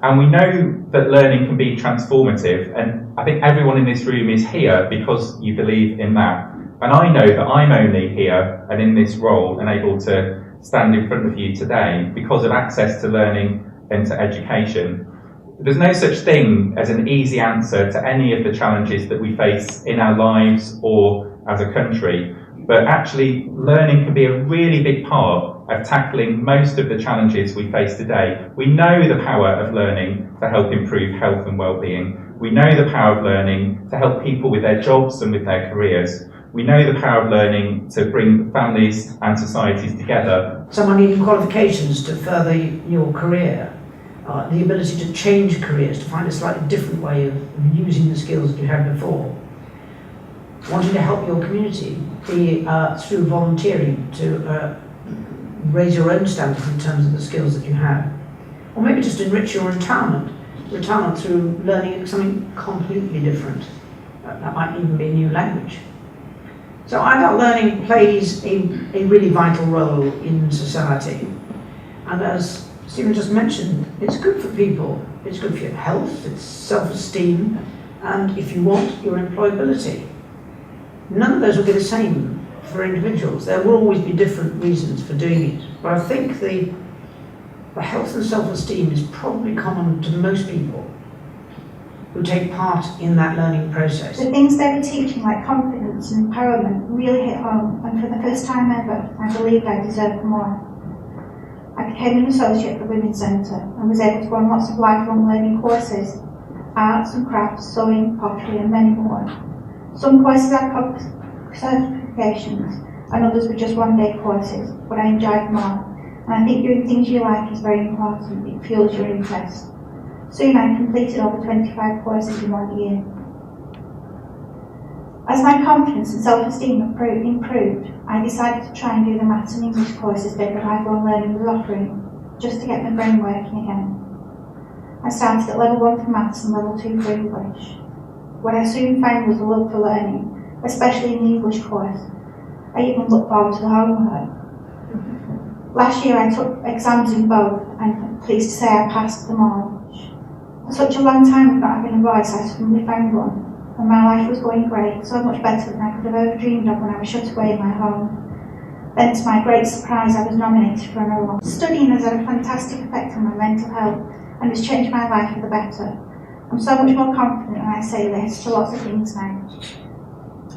And we know that learning can be transformative, and I think everyone in this room is here because you believe in that. And I know that I'm only here and in this role and able to stand in front of you today because of access to learning and to education. There's no such thing as an easy answer to any of the challenges that we face in our lives or as a country, but actually learning can be a really big part of tackling most of the challenges we face today. We know the power of learning to help improve health and well-being. We know the power of learning to help people with their jobs and with their careers. We know the power of learning to bring families and societies together. Someone needing qualifications to further your career, the ability to change careers, to find a slightly different way of using the skills that you had before. Wanting to help your community, be through volunteering to raise your own standard in terms of the skills that you have. Or maybe just enrich your retirement through learning something completely different. That might even be a new language. So adult learning plays a really vital role in society. And as Stephen just mentioned, it's good for people. It's good for your health, it's self-esteem, and if you want, your employability. None of those will be the same for individuals. There will always be different reasons for doing it. But I think the health and self-esteem is probably common to most people who take part in that learning process. The things they were teaching, like confidence and empowerment, really hit home, and for the first time ever, I believed I deserved more. I became an associate at the Women's Centre and was able to go on lots of lifelong learning courses, arts and crafts, sewing, pottery and many more. Some courses had certifications and others were just one-day courses, but I enjoyed them all. And I think doing things you like is very important. It fuels your interest. Soon I completed over 25 courses in 1 year. As my confidence and self-esteem improved, I decided to try and do the maths and English courses that lifelong learning was offering, just to get my brain working again. I started at level 1 for maths and level 2 for English. What I soon found was a love for learning, especially in the English course. I even looked forward to the homework. Last year I took exams in both, and I'm pleased to say I passed them all. For such a long time without having a voice, I suddenly found one, and my life was going great, so much better than I could have ever dreamed of when I was shut away in my home. Then, to my great surprise, I was nominated for an award. Studying has had a fantastic effect on my mental health and has changed my life for the better. I'm so much more confident when I say yes to lots of things now.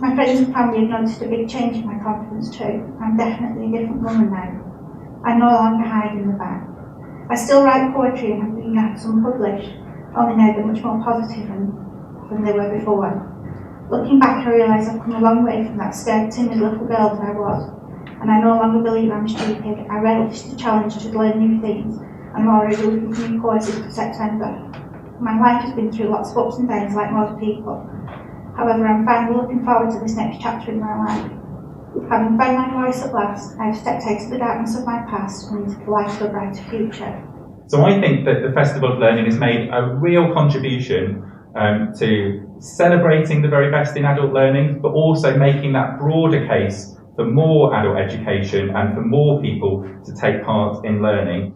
My friends and family have noticed a big change in my confidence too. I'm definitely a different woman now. I no longer hide in the back. I still write poetry and have been had some published, only now they're much more positive than they were before. Looking back, I realise I've come a long way from that scared, timid little girl that I was, and I no longer believe I'm stupid. I relish the challenge to learn new things, and I'm already looking for new courses for September. My life has been through lots of ups and downs like most people. However, I'm finally looking forward to this next chapter in my life. Having found my voice at last, I've stepped out of the darkness of my past and into the light of a brighter future. So I think that the Festival of Learning has made a real contribution to celebrating the very best in adult learning, but also making that broader case for more adult education and for more people to take part in learning.